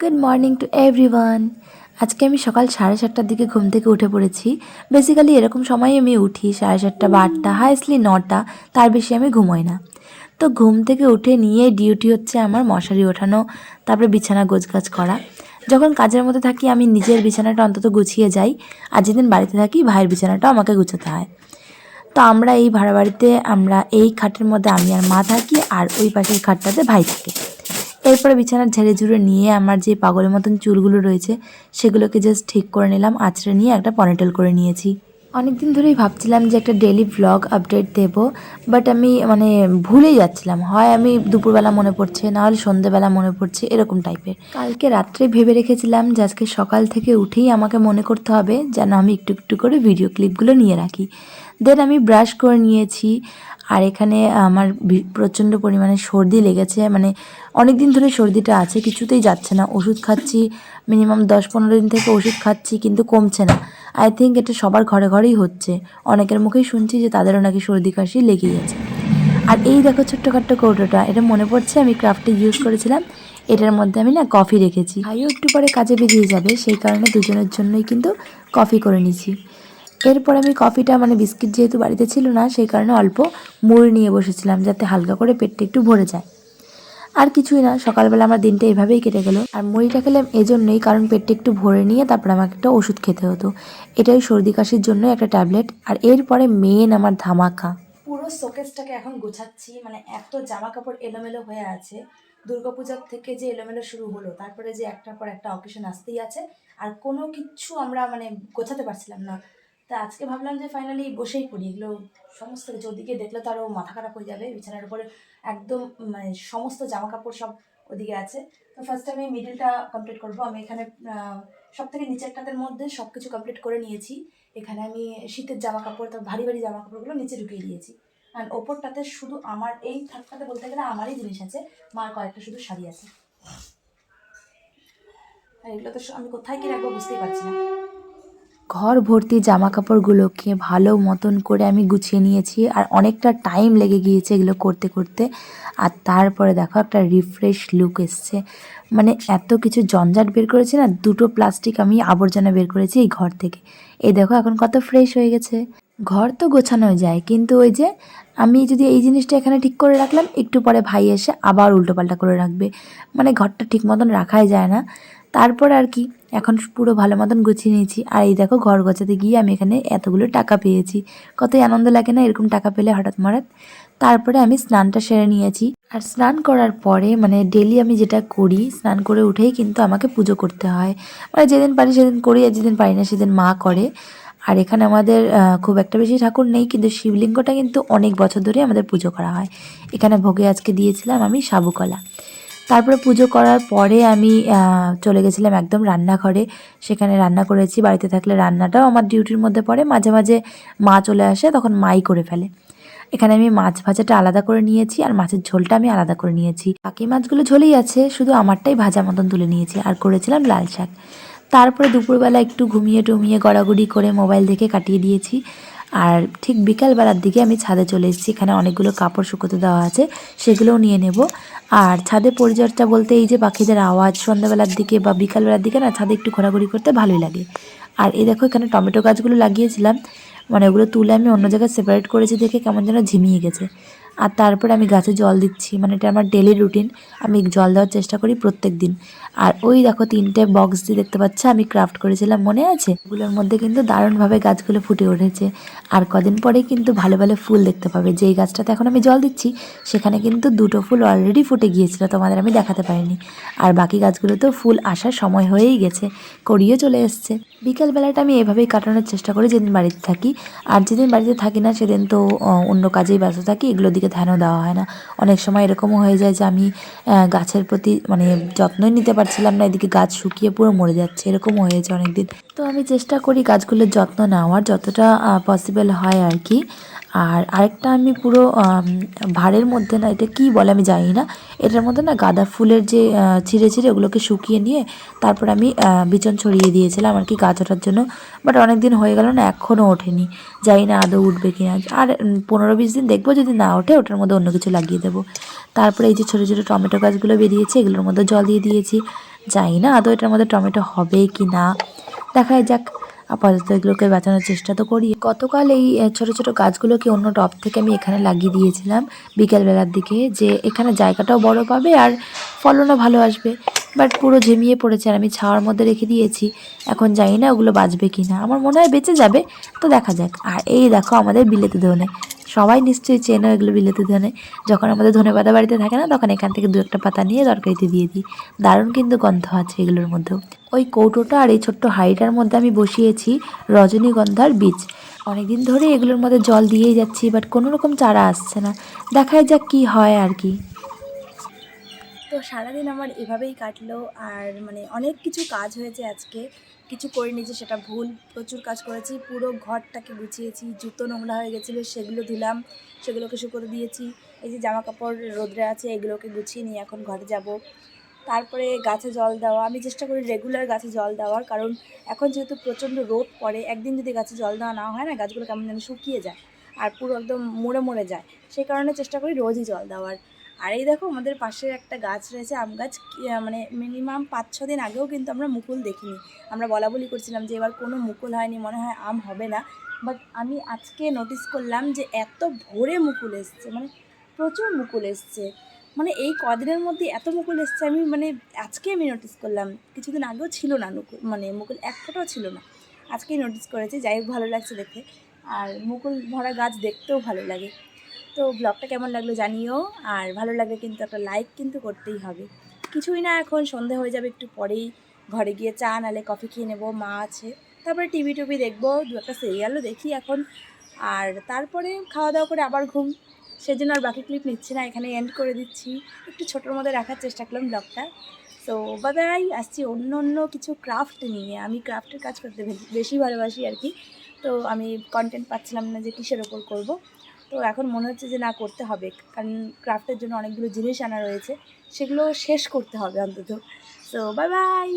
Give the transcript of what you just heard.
Good morning to everyone. আজকে আমি সকাল 7:30টার দিকে ঘুম থেকে উঠে পড়েছি। বেসিক্যালি এরকম সময় আমি উঠি 7:30 বা 8টা, হাইস্টলি 9টা, তার বেশি আমি ঘুমোই না। তো ঘুম থেকে উঠে নিয়ে ডিউটি হচ্ছে আমার মশারি ওঠানো, তারপরে বিছানা গোছগাছ করা। যখন কাজের মধ্যে থাকি আমি নিজের বিছানাটা অন্তত গুছিয়ে যাই, আর যেদিন বাড়িতে থাকি ভাইয়ের বিছানাটাও আমাকে গুছাতে হয়। তো আমরা এই ভাড়া বাড়িতে আমরা এই খাটের মধ্যে আমি আর মা থাকি, আর ওই পাশের খাটটাতে ভাই থাকে। এরপরে বিছানার ঝেড়ে ঝুড়ে নিয়ে আমার যে পাগলের মতন চুলগুলো রয়েছে সেগুলোকে জাস্ট ঠিক করে নিলাম, আঁচড়ে নিয়ে একটা পনিটেল করে নিয়েছি। অনেক দিন ধরেই ভাবছিলাম যে একটা ডেইলি ভ্লগ আপডেট দেব, বাট আমি ভুলেই যাচ্ছিলাম। হয় আমি দুপুরবেলা মনে পড়ছে, না হলে সন্ধ্যেবেলা মনে পড়ছে, এরকম টাইপের। কালকে রাত্রে ভেবে রেখেছিলাম যে আজকে সকাল থেকে উঠেই আমাকে মনে করতে হবে যেন আমি একটু একটু করে ভিডিও ক্লিপগুলো নিয়ে রাখি। দেন আমি ব্রাশ করে নিয়েছি। আর এখানে আমার প্রচণ্ড পরিমাণে সর্দি লেগেছে, অনেক দিন ধরে সর্দিটা আছে, কিছুতেই যাচ্ছে না। ওষুধ খাচ্ছি, মিনিমাম 10-15 দিন থেকে ওষুধ খাচ্ছি, কিন্তু কমছে না। আই থিঙ্ক এটা সবার ঘরে ঘরেই হচ্ছে। অনেকের মুখেই শুনছি যে তাদেরও নাকি সর্দি কাশি লেগেই আছে। আর এই দেখো ছোট্টখাট্ট কৌটোটা, এটা মনে পড়ছে আমি ক্রাফটে ইউজ করেছিলাম। এটার মধ্যে আমি কফি রেখেছি। ভাইও একটু পরে কাজে বেরিয়ে যাবে, সেই কারণে দুজনের জন্যই কিন্তু কফি করে নিয়েছি। এরপর আমি কফিটা বিস্কিট যেহেতু বাড়িতে ছিল না, সেই কারণে অল্প মুড়ি নিয়ে বসেছিলাম যাতে হালকা করে পেটটা একটু ভরে যায়। আর কিছুই না, সকালবেলা আমার দিনটা এভাবেই কেটে গেল। আর মুড়িটা খেলাম এজন্যই কারণ পেটটা একটু ভরে নিয়ে তারপর আমাকে একটা ওষুধ খেতে হতো। এটাই সর্দি কাশির জন্য একটা ট্যাবলেট। আর এরপরে মেন আমার ধামাকা, পুরো শোকেসটাকে এখন গোছাচ্ছি। এত জামা কাপড় এলোমেলো হয়ে আছে। দুর্গাপূজার থেকে যে এলোমেলো শুরু হলো, তারপরে যে একটার পর একটা অকেশন আসতেই আছে, আর কোনো কিচ্ছু আমরা গোছাতে পারছিলাম না। তা আজকে ভাবলাম যে ফাইনালি বসেই পড়ি, এগুলো সমস্ত কিছু। ওদিকে দেখলে তো আরও মাথা খারাপ হয়ে যাবে। বিছানার উপরে একদম সমস্ত জামা কাপড় সব ওদিকে আছে। তো ফার্স্ট আমি মিডিলটা কমপ্লিট করবো। আমি এখানে সব থেকে নিচেরটাদের মধ্যে সব কিছু কমপ্লিট করে নিয়েছি। এখানে আমি শীতের জামা কাপড়, তো ভারী ভারী জামা কাপড়গুলো নিচে ঢুকিয়ে দিয়েছি। আর ওপরটাতে শুধু আমার এই থাকটাতে বলতে গেলে আমারই জিনিস আছে, মার কয়েকটা শুধু শাড়ি আছে। আর এগুলো তো আমি কোথায় কি রাখবো বুঝতেই পারছি না। ঘর ভর্তি জামা কাপড়গুলোকে ভালো মতন করে আমি গুছিয়ে নিয়েছি, আর অনেকটা টাইম লেগে গিয়েছে এগুলো করতে করতে। আর তারপরে দেখো একটা রিফ্রেশ লুক এসছে। এত কিছু জঞ্জাট বের করেছি না, 2টো প্লাস্টিক আমি আবর্জনা বের করেছি এই ঘর থেকে। এই দেখো এখন কত ফ্রেশ হয়ে গেছে। ঘর তো গোছানো যায়, কিন্তু ওই যে আমি যদি এই জিনিসটা এখানে ঠিক করে রাখলাম, একটু পরে ভাই এসে আবার উল্টোপাল্টা করে রাখবে। ঘরটা ঠিক মতন রাখাই যায় না। তারপর আর কি, এখন পুরো ভালো মতন গুছিয়ে নিয়েছি। আর এই দেখো ঘর গোছাতে গিয়ে আমি এখানে এতগুলো টাকা পেয়েছি। কতই আনন্দ লাগে না এরকম টাকা পেলে হঠাৎ মারাত। তারপরে আমি স্নানটা সেরে নিয়েছি। আর স্নান করার পরে ডেলি আমি যেটা করি, স্নান করে উঠেই কিন্তু আমাকে পুজো করতে হয়। যেদিন পারি সেদিন করি, আর যেদিন পারি না সেদিন মা করে। আর এখানে আমাদের খুব একটা বেশি ঠাকুর নেই, কিন্তু শিবলিঙ্গটা কিন্তু অনেক বছর ধরে আমাদের পুজো করা হয়। এখানে ভোগে আজকে দিয়েছিলাম আমি সাবুকলা। তারপরে পুজো করার পরে আমি চলে গেছিলাম একদম রান্নাঘরে। সেখানে রান্না করেছি। বাড়িতে থাকলে রান্নাটাও আমার ডিউটির মধ্যে পড়ে। মাঝে মাঝে মা চলে আসে, তখন মাই করে ফেলে। এখানে আমি মাছ ভাজাটা আলাদা করে নিয়েছি, আর মাছের ঝোলটা আমি আলাদা করে নিয়েছি। বাকি মাছগুলো ঝোলেই আছে, শুধু আমারটাই ভাজা মতন তুলে নিয়েছি। আর করেছিলাম লাল শাক। তারপরে দুপুরবেলা একটু ঘুমিয়ে টুমিয়ে গড়াগড়ি করে মোবাইল দেখে কাটিয়ে দিয়েছি। আর ঠিক বিকালবেলার দিকে আমি ছাদে চলে এসেছি। এখানে অনেকগুলো কাপড় শুকোতে দেওয়া আছে, সেগুলোও নিয়ে নেব। আর ছাদে পরিচর্যা বলতে এই যে পাখিদের আওয়াজ, সন্ধ্যাবেলার দিকে বা বিকালবেলার দিকে না ছাদে একটু ঘোরাঘুরি করতে ভালোই লাগে। আর এই দেখো এখানে টমেটো গাছগুলো লাগিয়েছিলাম, ওগুলো তুলে আমি অন্য জায়গায় সেপারেট করেছি দেখে কেমন যেন ঝিমিয়ে গেছে। আর তারপরে আমি গাছে জল দিচ্ছি, এটা আমার ডেলি রুটিন। আমি জল দেওয়ার চেষ্টা করি প্রত্যেক দিন। আর ওই দেখো 3টে বক্স দিয়ে দেখতে পাচ্ছি আমি ক্রাফট করেছিলাম, মনে আছে? এগুলোর মধ্যে কিন্তু দারুণভাবে গাছগুলো ফুটে উঠেছে। আর কদিন পরেই কিন্তু ভালো ভালো ফুল দেখতে পাবে। যেই গাছটাতে এখন আমি জল দিচ্ছি সেখানে কিন্তু 2টো ফুল অলরেডি ফুটে গিয়েছিল, তোমাদের আমি দেখাতে পারিনি। আর বাকি গাছগুলোতেও ফুল আসার সময় হয়েই গেছে, করিয়ে চলে এসছে। বিকালবেলাটা আমি এভাবেই কাটানোর চেষ্টা করি যেদিন বাড়িতে থাকি। আর যেদিন বাড়িতে থাকি না সেদিন তো অন্য কাজেই ব্যস্ত থাকি, এগুলোর দিকে ধ্যানও দেওয়া হয় না। অনেক সময় এরকমও হয়ে যায় যে আমি গাছের প্রতি যত্নই নিতে পারছিলাম না, এদিকে গাছ শুকিয়ে পুরো মরে যাচ্ছে, এরকমও হয়েছে অনেকদিন। তো আমি চেষ্টা করি গাছগুলোর যত্ন নেওয়ার যতটা পসিবল হয় আর কি। আর আরেকটা আমি পুরো ভাঁড়ের মধ্যে, না এটা কী বলে আমি জানি না, এটার মধ্যে না গাঁদা ফুলের যে ছিঁড়ে ছিঁড়ে ওগুলোকে শুকিয়ে নিয়ে তারপর আমি বিচন ছড়িয়ে দিয়েছিলাম আর কি গাছ ওঠার জন্য। বাট অনেক দিন হয়ে গেল না, এখনও ওঠেনি। জানি না আদৌ উঠবে কিনা। আর 15-20 দিন দেখবো, যদি না ওঠে ওটার মধ্যে অন্য কিছু লাগিয়ে দেবো। তারপরে এই যে ছোটো ছোটো টমেটো গাছগুলো বেরিয়েছে, এগুলোর মধ্যে জল দিয়ে দিয়েছি। জানি না আদৌ এটার মধ্যে টমেটো হবে কি না, দেখাই যাক। আপাতত এগুলোকে বাঁচানোর চেষ্টা তো করি। গতকাল এই ছোট ছোট গাছগুলোকে অন্য টব থেকে আমি এখানে লাগিয়ে দিয়েছিলাম বিকেলবেলার দিকে, যে এখানে জায়গাটাও বড় পাবে আর ফলনও ভালো আসবে। বাট পুরো ঝিমিয়ে পড়েছে আর আমি ছাওয়ার মধ্যে রেখে দিয়েছি। এখন জানি না ওগুলো বাঁচবে কি না, আমার মনে হয় বেঁচে যাবে, তো দেখা যাক। আর এই দেখো আমাদের বিলেতি ধনে, সবাই নিশ্চয়ই চেনো এগুলো বিলেতি ধনে। যখন আমাদের ধনেপাতা বাড়িতে থাকে না, তখন এখান থেকে দু একটা পাতা নিয়ে তরকারিতে দিয়ে দিই। দারুণ কিন্তু গন্ধ আছে এগুলোর মধ্যেও। ওই কৌটোটা আর এই ছোট্ট হাঁড়িটার মধ্যে আমি বসিয়েছি রজনীগন্ধার বীজ। অনেকদিন ধরে এগুলোর মধ্যে জল দিয়েই যাচ্ছি, বাট কোনো রকম চারা আসছে না, দেখাই যাক কি হয় আর কি। তো সারাদিন আমার এভাবেই কাটলো। আর মানে অনেক কিছু কাজ হয়েছে আজকে, কিছু করিনি যে সেটা ভুল, প্রচুর কাজ করেছি। পুরো ঘরটাকে গুছিয়েছি, জুতো নোংরা হয়ে গেছিলো সেগুলো ধুলাম, সেগুলোকে শুকোতে দিয়েছি। এই যে জামা কাপড় রোদ্রে আছে এগুলোকে গুছিয়ে নিয়ে এখন ঘরে যাব। তারপরে গাছে জল দেওয়া, আমি চেষ্টা করি রেগুলার গাছে জল দেওয়ার, কারণ এখন যেহেতু প্রচণ্ড রোদ পড়ে, একদিন যদি গাছে জল দেওয়া না হয় না, গাছগুলো কেমন যেন শুকিয়ে যায় আর পুরো একদম মরে মরে যায়। সেই কারণে চেষ্টা করি রোজই জল দেওয়ার। আর এই দেখো আমাদের পাশে একটা গাছ রয়েছে, আম গাছ, মানে মিনিমাম 5-6 দিন আগেও কিন্তু আমরা মুকুল দেখিনি। আমরা বলা বলি করছিলাম যে এবার কোনো মুকুল হয়নি, মনে হয় আম হবে না। বাট আমি আজকে নোটিস করলাম যে এত ভোরে মুকুল এসছে, মানে প্রচুর মুকুল এসছে। মানে এই কদিনের মধ্যে এত মুকুল এসছে, আমি মানে আজকে আমি নোটিস করলাম। কিছুদিন আগেও ছিল না মানে মুকুল এক ফোঁটাও ছিল না, আজকেই নোটিস করেছি। যাই হোক, ভালো লাগছে দেখতে। আর মুকুল ভরা গাছ দেখতেও ভালো লাগে। তো ব্লগটা কেমন লাগলো জানিও, আর ভালো লাগলে কিন্তু একটা লাইক কিন্তু করতেই হবে। কিছুই না, এখন সন্ধে হয়ে যাবে একটু পরেই, ঘরে গিয়ে চা নালে কফি খেয়ে নেবো, মা আছে। তারপরে টিভি টুভি দেখবো, দু একটা সিরিয়ালও দেখি এখন। আর তারপরে খাওয়া দাওয়া করে আবার ঘুম। সেজন্য আর বাকি ক্লিপ নিচ্ছি না, এখানে এন্ড করে দিচ্ছি। একটু ছোটোর মধ্যে রাখার চেষ্টা করলাম ব্লগটা। সো বাই বাই, আসছি অন্য অন্য কিছু ক্রাফট নিয়ে। আমি ক্রাফটের কাজ করতে বেশি ভালোবাসি আর কি। তো আমি কন্টেন্ট পাচ্ছিলাম না যে কিসের ওপর করব। তো এখন মনে হচ্ছে যে না, করতে হবে, কারণ ক্রাফটের জন্য অনেকগুলো জিনিস আনা রয়েছে, সেগুলো শেষ করতে হবে অন্তত। So bye bye.